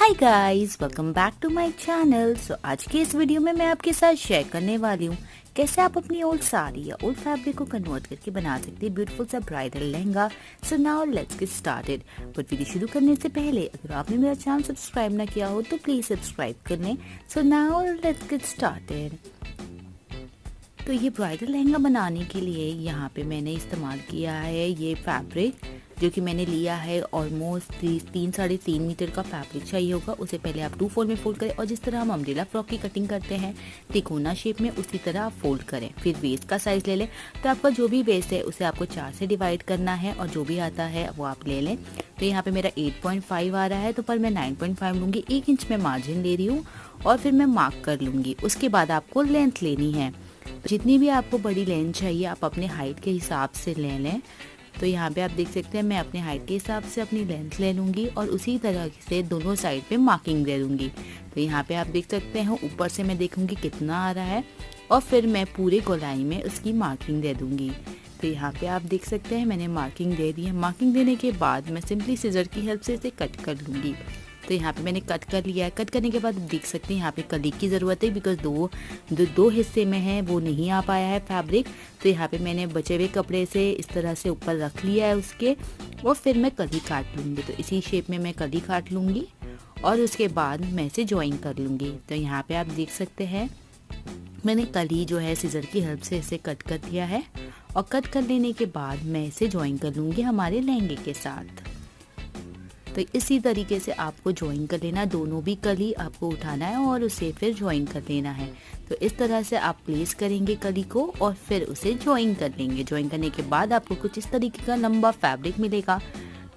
Hi guys, welcome back to my channel. आज के इस वीडियो में मैं आपके साथ शेयर करने वाली हूँ कैसे आप अपनी ओल्ड साड़ी या ओल्ड फैब्रिक को कन्वर्ट करके बना सकते हैं ब्यूटीफुल सा bridal lehenga. So now let's get started. But video शुरू करने से पहले अगर आपने मेरा चैनल सब्सक्राइब ना किया हो तो प्लीज सब्सक्राइब कर लें। So now let's get started. तो ये ब्राइडल लहंगा बनाने के लिए यहाँ पे मैंने इस्तेमाल किया है ये फैब्रिक, जो कि मैंने लिया है ऑलमोस्ट 3-3.5 मीटर का फैब्रिक चाहिए होगा। उसे पहले आप 2 फोल्ड में फोल्ड करें और जिस तरह हम अम्ब्रेला फ्रॉक की कटिंग करते हैं तिकोना शेप में, उसी तरह आप फोल्ड करें। फिर वेस्ट का साइज ले लें। तो आपका जो भी वेस्ट है उसे आपको 4 से डिवाइड करना है और जो भी आता है वो आप ले लें। तो यहाँ पे मेरा 8.5 आ रहा है, तो पर मैं 9.5 लूँगी। 1 इंच में मार्जिन ले रही हूँ और फिर मैं मार्क कर लूँगी। उसके बाद आपको लेंथ लेनी है। जितनी भी आपको बड़ी लेंथ चाहिए आप अपने हाइट के हिसाब से ले लें। तो यहाँ पे आप देख सकते हैं मैं अपने हाइट के हिसाब से अपनी लेंथ ले लूँगी और उसी तरह से दोनों साइड पे मार्किंग दे दूँगी। तो यहाँ पे आप देख सकते हैं ऊपर से मैं देखूँगी कितना आ रहा है और फिर मैं पूरे गोलाई में उसकी मार्किंग दे दूँगी। तो यहाँ पे आप देख सकते हैं मैंने मार्किंग दे दी है। मार्किंग देने के बाद मैं सिंपली सीजर की हेल्प से इसे कट कर लूँगी। तो यहाँ पे मैंने कट कर लिया है। कट करने के बाद देख सकते हैं यहाँ पे कली की ज़रूरत है, बिकॉज दो हिस्से में है वो नहीं आ पाया है फैब्रिक। तो यहाँ पे मैंने बचे हुए कपड़े से इस तरह से ऊपर रख लिया है उसके, और फिर मैं कली काट लूँगी। तो इसी शेप में मैं कली काट लूँगी और उसके बाद मैं इसे ज्वाइन कर लूँगी। तो यहाँ पे आप देख सकते हैं मैंने कली जो है सीजर की हेल्प से इसे कट कर दिया है और कट कर लेने के बाद मैं इसे ज्वाइन कर लूँगी हमारे लहंगे के साथ। तो इसी तरीके से आपको ज्वाइन कर लेना, दोनों भी कली आपको उठाना है और उसे फिर ज्वाइन कर लेना है। तो इस तरह से आप प्लेस करेंगे कली को और फिर उसे ज्वाइन कर लेंगे। ज्वाइन करने के बाद आपको कुछ इस तरीके का लंबा फैब्रिक मिलेगा।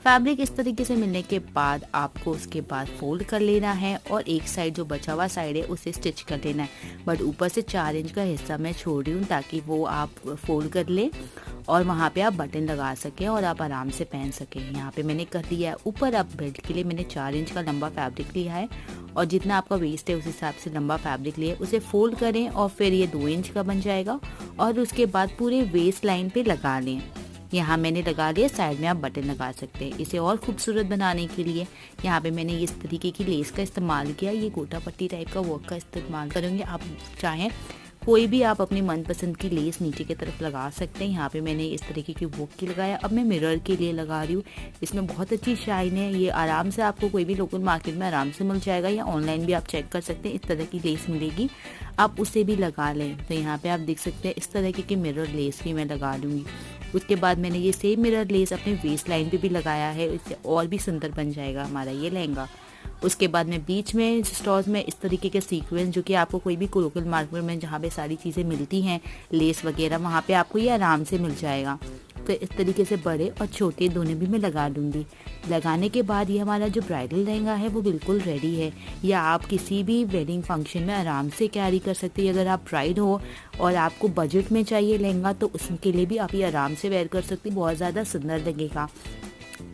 फैब्रिक इस तरीके से मिलने के बाद आपको उसके बाद फोल्ड कर लेना है और एक साइड जो बचा हुआ साइड है उसे स्टिच कर लेना है। बट ऊपर से 4 इंच का हिस्सा मैं छोड़ रही हूँ ताकि वो आप फोल्ड कर लें और वहाँ पे आप बटन लगा सकें और आप आराम से पहन सकें। यहाँ पे मैंने कर दिया है। ऊपर आप बेल्ट के लिए मैंने 4 इंच का लंबा फैब्रिक लिया है और जितना आपका वेस्ट है उस हिसाब से लंबा फैब्रिक लिए उसे फोल्ड करें और फिर ये 2 इंच का बन जाएगा और उसके बाद पूरे वेस्ट लाइन पे लगा लें। यहाँ मैंने लगा लिया, साइड में आप बटन लगा सकते हैं। इसे और खूबसूरत बनाने के लिए यहाँ पे मैंने इस तरीके की लेस का इस्तेमाल किया। ये गोटा पट्टी टाइप का वर्क का इस्तेमाल करेंगे। आप चाहें कोई भी आप अपनी मनपसंद की लेस नीचे की तरफ लगा सकते हैं। यहाँ पे मैंने इस तरीके की वर्क की लगाया। अब मैं मिरर के लिए लगा रही हूँ। इसमें बहुत अच्छी शाइन है। ये आराम से आपको कोई भी लोकल मार्केट में आराम से मिल जाएगा या ऑनलाइन भी आप चेक कर सकते हैं। इस तरह की लेस मिलेगी, आप उसे भी लगा लें। तो यहाँ पे आप देख सकते हैं इस तरीके की मिरर लेस भी मैं लगा लूँगी। उसके बाद मैंने ये सेम मिरर लेस अपने वेस्ट लाइन पे भी लगाया है। इससे और भी सुंदर बन जाएगा हमारा ये लहंगा। उसके बाद मैं बीच में स्टॉर्स में इस तरीके के सीक्वेंस, जो कि आपको कोई भी लोकल मार्केट में जहाँ पे सारी चीज़ें मिलती हैं लेस वगैरह, वहाँ पे आपको ये आराम से मिल जाएगा। तो इस तरीके से बड़े और छोटे दोनों भी मैं लगा दूँगी। लगाने के बाद ये हमारा जो ब्राइडल लहंगा है वो बिल्कुल रेडी है। या आप किसी भी वेडिंग फंक्शन में आराम से कैरी कर सकते हैं। अगर आप ब्राइड हो और आपको बजट में चाहिए लहंगा तो उसके लिए भी आप ये आराम से वेयर कर सकते हैं। बहुत ज़्यादा सुंदर लगेगा।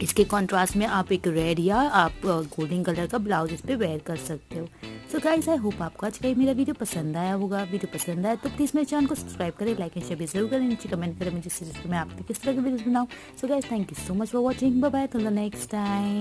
इसके कॉन्ट्रास्ट में आप एक रेड या आप गोल्डन कलर का ब्लाउज इस पे वेयर कर सकते हो। सो गाइस, आई होप आपको आज का मेरा वीडियो पसंद आया होगा। वीडियो पसंद आया तो प्लीज़ मेरे चैनल को सब्सक्राइब करें, लाइक एंड शेयर भी जरूर करें। नीचे कमेंट करें मुझे सजेस्ट मैं आपके किस तरह के वीडियोस बनाऊँ। So guys, thank you so much for watching. Bye bye, till the next time.